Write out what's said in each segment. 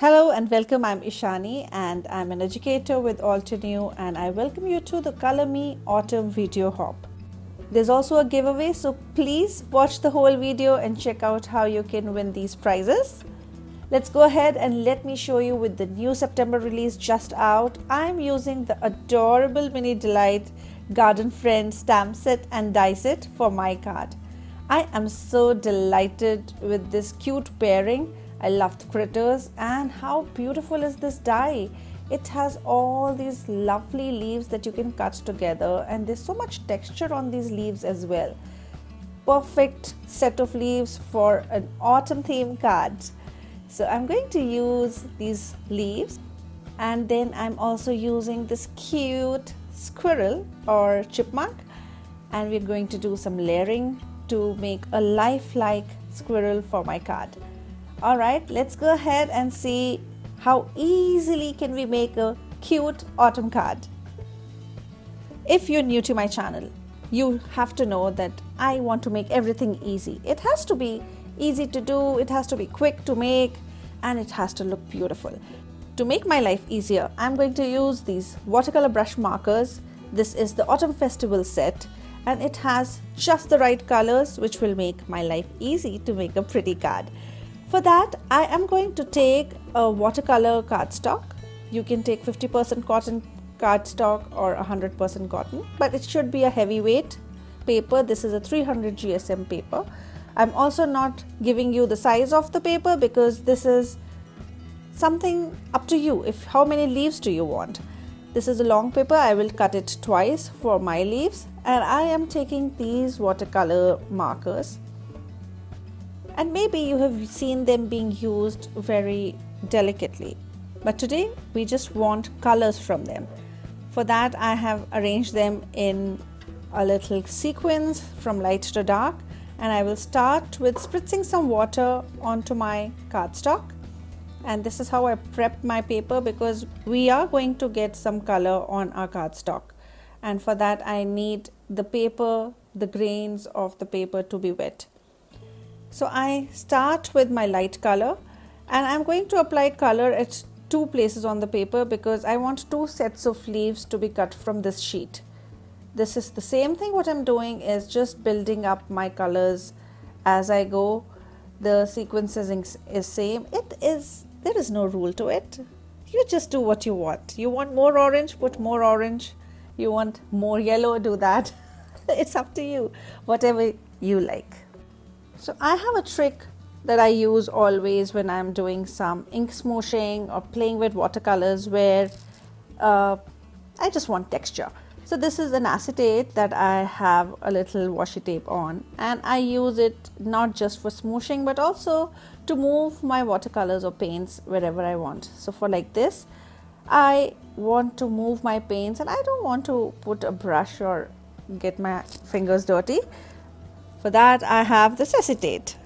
Hello and welcome. I'm Ishani and I'm an educator with Altenew, and I welcome you to the Color Me Autumn video hop. There's also a giveaway, so please watch the whole video and check out how you can win these prizes. Let's go ahead and let me show you with the new September release just out. I'm using the adorable Mini Delight Garden Friend stamp set and die set for my card. I am so delighted with this cute pairing. I love the critters, and how beautiful is this die? It has all these lovely leaves that you can cut together, and there's so much texture on these leaves as well. Perfect set of leaves for an autumn theme card. So I'm going to use these leaves, and then I'm also using this cute squirrel or chipmunk, and we're going to do some layering to make a lifelike squirrel for my card. Alright, let's go ahead and see how easily can we make a cute autumn card. If you're new to my channel, you have to know that I want to make everything easy. It has to be easy to do, it has to be quick to make, and it has to look beautiful. To make my life easier, I'm going to use these watercolor brush markers. This is the Autumn Festival set, and it has just the right colors which will make my life easy to make a pretty card. For that, I am going to take a watercolor cardstock. You can take 50% cotton cardstock or 100% cotton, but it should be a heavyweight paper. This is a 300 GSM paper. I'm also not giving you the size of the paper because this is something up to you. How many leaves do you want? This is a long paper. I will cut it twice for my leaves, and I am taking these watercolor markers. And maybe you have seen them being used very delicately, but today we just want colors from them. For that, I have arranged them in a little sequence from light to dark, and I will start with spritzing some water onto my cardstock. And this is how I prep my paper, because we are going to get some color on our cardstock, and for that I need the paper, the grains of the paper to be wet. So I start with my light color, and I'm going to apply color at two places on the paper because I want two sets of leaves to be cut from this sheet. This is the same thing. What I'm doing is just building up my colors as I go. The sequencing is same. There is no rule to it. You just do what you want. You want more orange, put more orange. You want more yellow, do that. It's up to you, whatever you like. So I have a trick that I use always when I'm doing some ink smooshing or playing with watercolors where I just want texture. So this is an acetate that I have a little washi tape on, and I use it not just for smooshing but also to move my watercolors or paints wherever I want. So for like this, I want to move my paints and I don't want to put a brush or get my fingers dirty. For that, I have this acetate.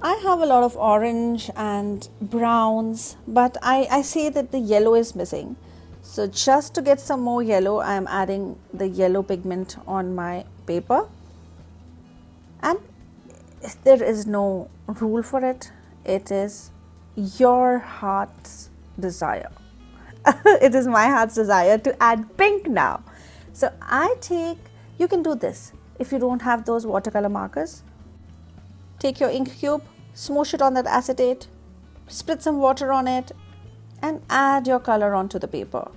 I have a lot of orange and browns, but I see that the yellow is missing. So just to get some more yellow, I am adding the yellow pigment on my paper. And there is no rule for it. It is your heart's desire. It is my heart's desire to add pink now. So you can do this. If you don't have those watercolor markers, take your ink cube, smoosh it on that acetate, spritz some water on it, and add your color onto the paper.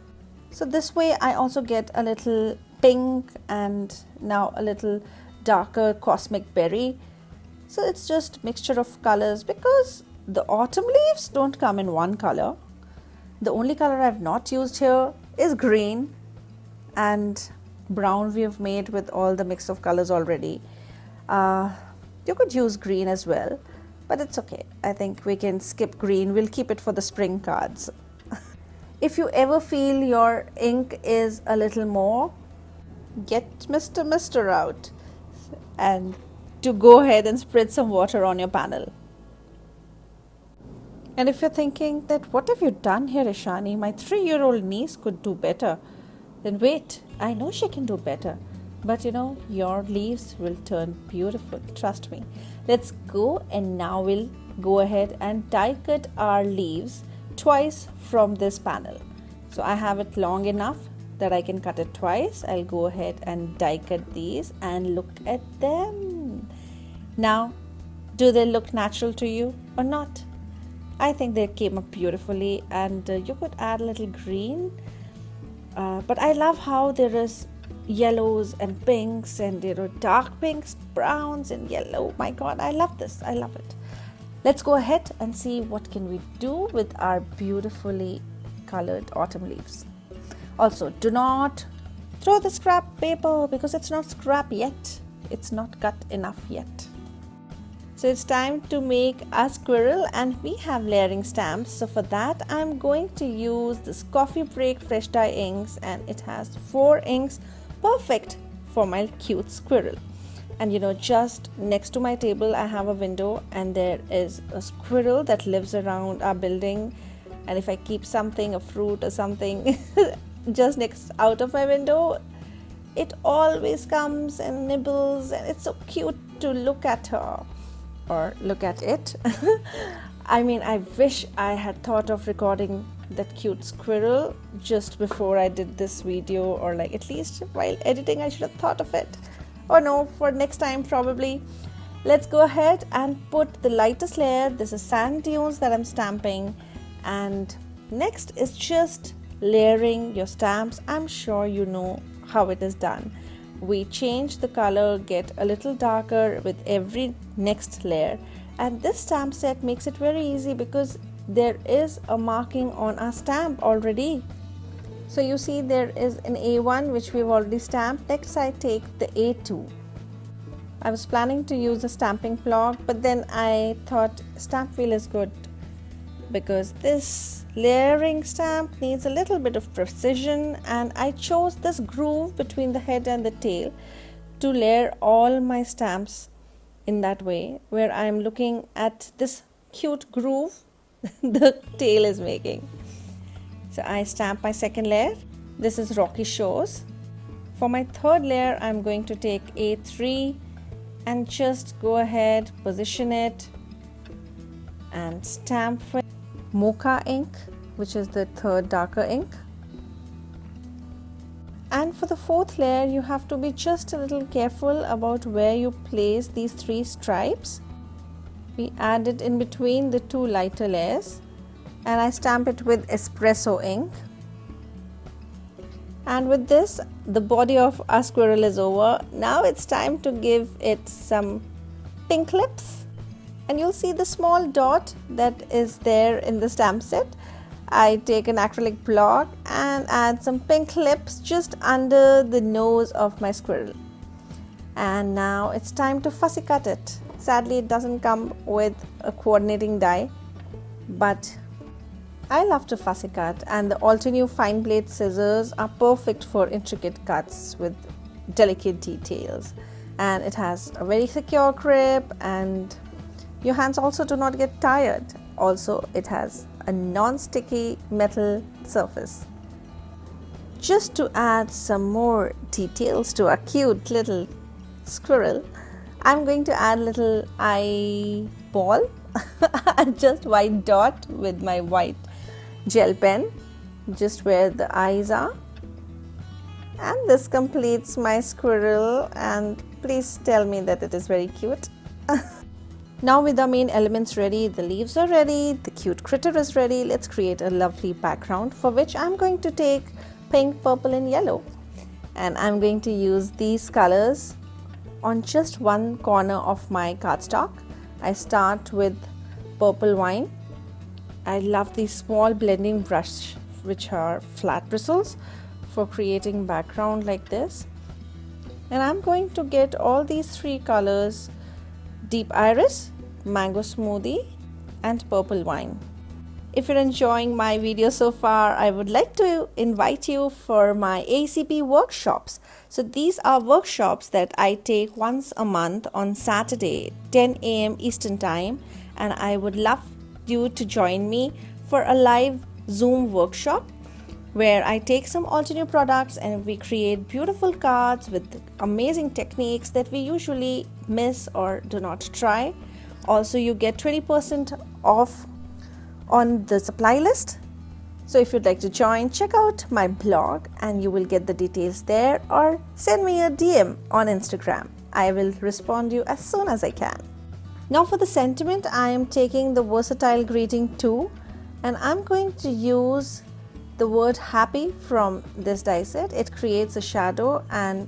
So this way I also get a little pink and now a little darker cosmic berry. So it's just mixture of colors because the autumn leaves don't come in one color. The only color I've not used here is green, and brown we have made with all the mix of colors already. You could use green as well, but it's okay. I think we can skip green. We'll keep it for the spring cards. If you ever feel your ink is a little more, get Mr. out and to go ahead and spread some water on your panel. And if you're thinking that what have you done here, Ishani? My 3-year-old niece could do better. Then wait, I know she can do better. But your leaves will turn beautiful. Trust me. Let's go, and now we'll go ahead and die cut our leaves twice from this panel. So I have it long enough that I can cut it twice. I'll go ahead and die cut these and look at them. Now, do they look natural to you or not? I think they came up beautifully, and you could add a little green. But I love how there is yellows and pinks and dark pinks, browns and yellow. My God, I love this. I love it. Let's go ahead and see what can we do with our beautifully colored autumn leaves. Also, do not throw the scrap paper because it's not scrap yet. It's not cut enough yet. So it's time to make a squirrel, and we have layering stamps. So for that, I'm going to use this Coffee Break fresh dye inks, and it has 4 inks, perfect for my cute squirrel. And just next to my table I have a window, and there is a squirrel that lives around our building. And if I keep something, a fruit or something just next out of my window, it always comes and nibbles, and it's so cute to look at her or look at it. I mean, I wish I had thought of recording that cute squirrel just before I did this video, or like at least while editing I should have thought of it. Or no, for next time probably. Let's go ahead and put the lightest layer. This is sand dunes that I'm stamping, and next is just layering your stamps. I'm sure you know how it is done. We change the color, get a little darker with every next layer, and this stamp set makes it very easy because there is a marking on our stamp already. So you see there is an A1 which we've already stamped. Next I take the A2. I was planning to use a stamping block, but then I thought stamp wheel is good because this layering stamp needs a little bit of precision, and I chose this groove between the head and the tail to layer all my stamps in that way, where I'm looking at this cute groove the tail is making. So I stamp my second layer. This is Rocky Shores. For my third layer, I'm going to take A3 and just go ahead, position it and stamp with Mocha ink, which is the third darker ink. And for the fourth layer, you have to be just a little careful about where you place these 3 stripes. We add it in between the 2 lighter layers, and I stamp it with espresso ink. And with this, the body of our squirrel is over. Now it's time to give it some pink lips. And you'll see the small dot that is there in the stamp set. I take an acrylic block and add some pink lips just under the nose of my squirrel. And now it's time to fussy cut it. Sadly, it doesn't come with a coordinating die, but I love to fussy cut, and the Altenew fine blade scissors are perfect for intricate cuts with delicate details. And it has a very secure grip, and your hands also do not get tired. Also, it has a non-sticky metal surface. Just to add some more details to our cute little squirrel, I'm going to add a little eyeball, just white dot with my white gel pen, just where the eyes are. And this completes my squirrel, and please tell me that it is very cute. Now with the main elements ready, the leaves are ready, the cute critter is ready, let's create a lovely background, for which I'm going to take pink, purple and yellow. And I'm going to use these colors on just one corner of my cardstock. I start with purple wine. I love these small blending brush which are flat bristles for creating background like this. And I'm going to get all these 3 colors: deep iris, mango smoothie and purple wine. If you're enjoying my video so far, I would like to invite you for my ACP workshops. So these are workshops that I take once a month on Saturday, 10 a.m. Eastern Time, and I would love you to join me for a live Zoom workshop where I take some Altenew products and we create beautiful cards with amazing techniques that we usually miss or do not try. Also, you get 20% off on the supply list. So if you'd like to join, check out my blog and you will get the details there, or send me a DM on Instagram. I will respond to you as soon as I can. Now for the sentiment, I am taking the Versatil greeting 2 and I'm going to use the word happy from this die set. It creates a shadow and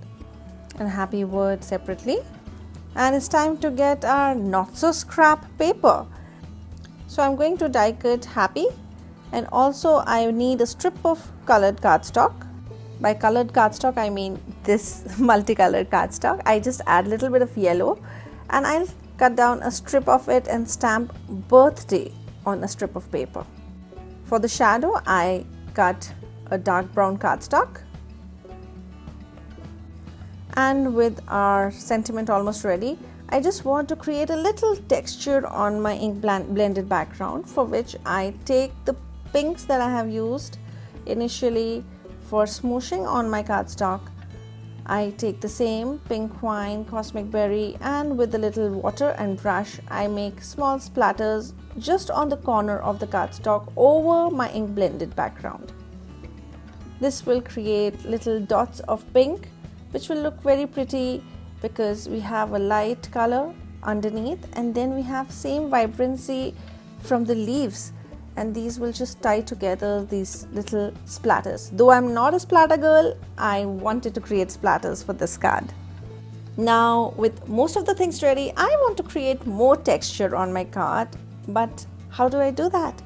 a happy word separately. And it's time to get our not so scrap paper. So I'm going to die cut happy, and also I need a strip of colored cardstock. By colored cardstock I mean this multicolored cardstock. I just add a little bit of yellow and I'll cut down a strip of it and stamp birthday on a strip of paper. For the shadow I cut a dark brown cardstock. And with our sentiment almost ready, I just want to create a little texture on my ink blended background, for which I take the pinks that I have used initially for smooshing on my cardstock. I take the same pink wine, cosmic berry, and with a little water and brush I make small splatters just on the corner of the cardstock over my ink blended background. This will create little dots of pink, which will look very pretty because we have a light color underneath and then we have same vibrancy from the leaves, and these will just tie together these little splatters. Though I'm not a splatter girl, I wanted to create splatters for this card. Now with most of the things ready, I want to create more texture on my card, but how do I do that?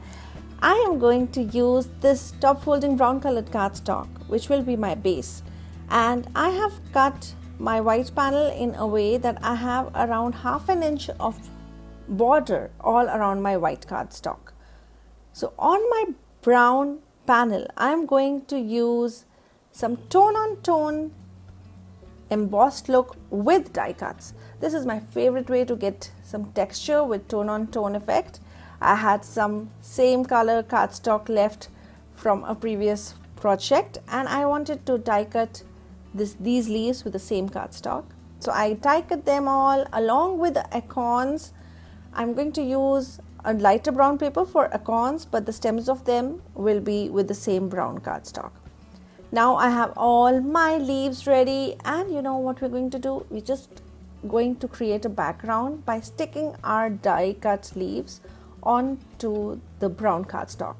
I am going to use this top folding brown colored cardstock, which will be my base. And I have cut my white panel in a way that I have around 1/2 inch of border all around my white cardstock. So on my brown panel, I am going to use some tone on tone embossed look with die cuts. This is my favorite way to get some texture with tone on tone effect. I had some same color cardstock left from a previous project and I wanted to die cut these leaves with the same cardstock. So I die cut them all along with the acorns. I'm going to use a lighter brown paper for acorns, but the stems of them will be with the same brown cardstock. Now I have all my leaves ready, and you know what we're going to do? We're just going to create a background by sticking our die cut leaves onto the brown cardstock.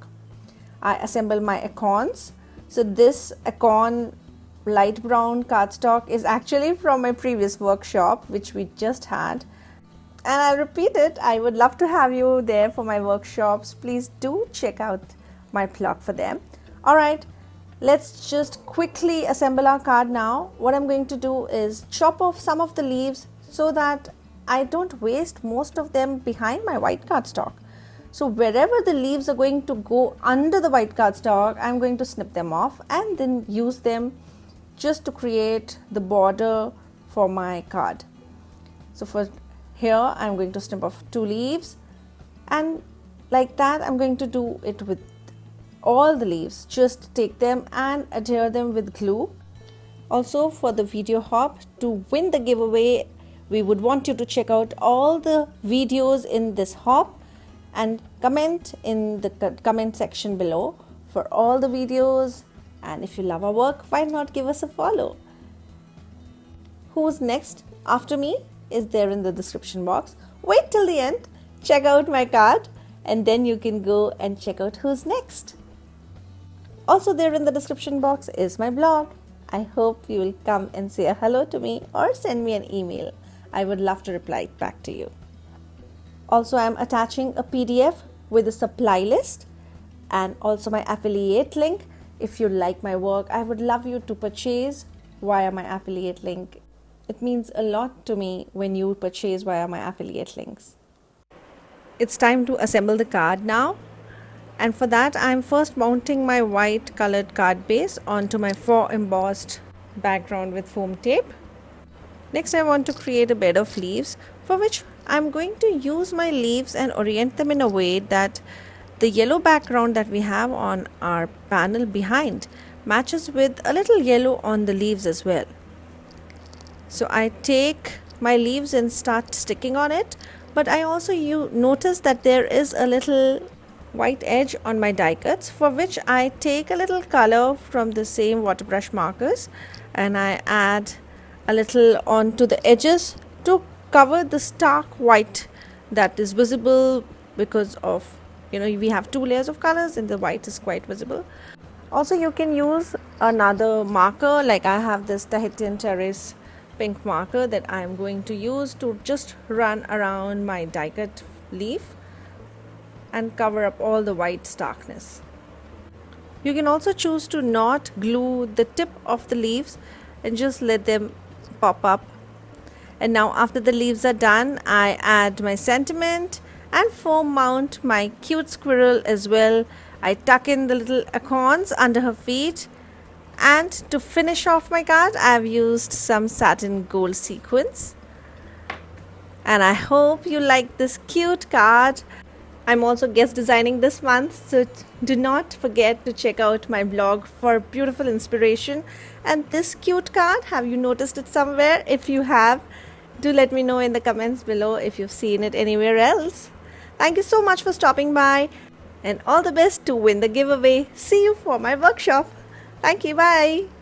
I assemble my acorns. So this acorn light brown cardstock is actually from my previous workshop which we just had, and I'll repeat it. I would love to have you there for my workshops. Please do check out my blog for them. Alright, let's just quickly assemble our card now. What I'm going to do is chop off some of the leaves so that I don't waste most of them behind my white cardstock. So wherever the leaves are going to go under the white cardstock, I'm going to snip them off and then use them just to create the border for my card. So for here I'm going to snip off 2 leaves, and like that I'm going to do it with all the leaves. Just take them and adhere them with glue. Also for the video hop, to win the giveaway, we would want you to check out all the videos in this hop and comment in the comment section below for all the videos. And if you love our work, why not give us a follow? Who's next after me is there in the description box. Wait till the end, check out my card, and then you can go and check out who's next. Also there in the description box is my blog. I hope you will come and say a hello to me or send me an email. I would love to reply back to you. Also I am attaching a PDF with a supply list and also my affiliate link. If you like my work, I would love you to purchase via my affiliate link. It means a lot to me when you purchase via my affiliate links. It's time to assemble the card now. And for that, I'm first mounting my white colored card base onto my faux embossed background with foam tape. Next, I want to create a bed of leaves, for which I'm going to use my leaves and orient them in a way that the yellow background that we have on our panel behind matches with a little yellow on the leaves as well. So I take my leaves and start sticking on it, but I also notice that there is a little white edge on my die cuts, for which I take a little color from the same water brush markers and I add a little onto the edges to cover the stark white that is visible because of, we have two layers of colors and the white is quite visible. Also, you can use another marker, like I have this Tahitian Terrace pink marker that I am going to use to just run around my die cut leaf and cover up all the white starkness. You can also choose to not glue the tip of the leaves and just let them pop up. And now after the leaves are done, I add my sentiment and foam mount my cute squirrel as well. I tuck in the little acorns under her feet, and to finish off my card I have used some satin gold sequins. And I hope you like this cute card. I'm also guest designing this month, so do not forget to check out my blog for beautiful inspiration. And this cute card, have you noticed it somewhere? If you have, do let me know in the comments below if you've seen it anywhere else. Thank you so much for stopping by, and all the best to win the giveaway. See you for my workshop. Thank you. Bye.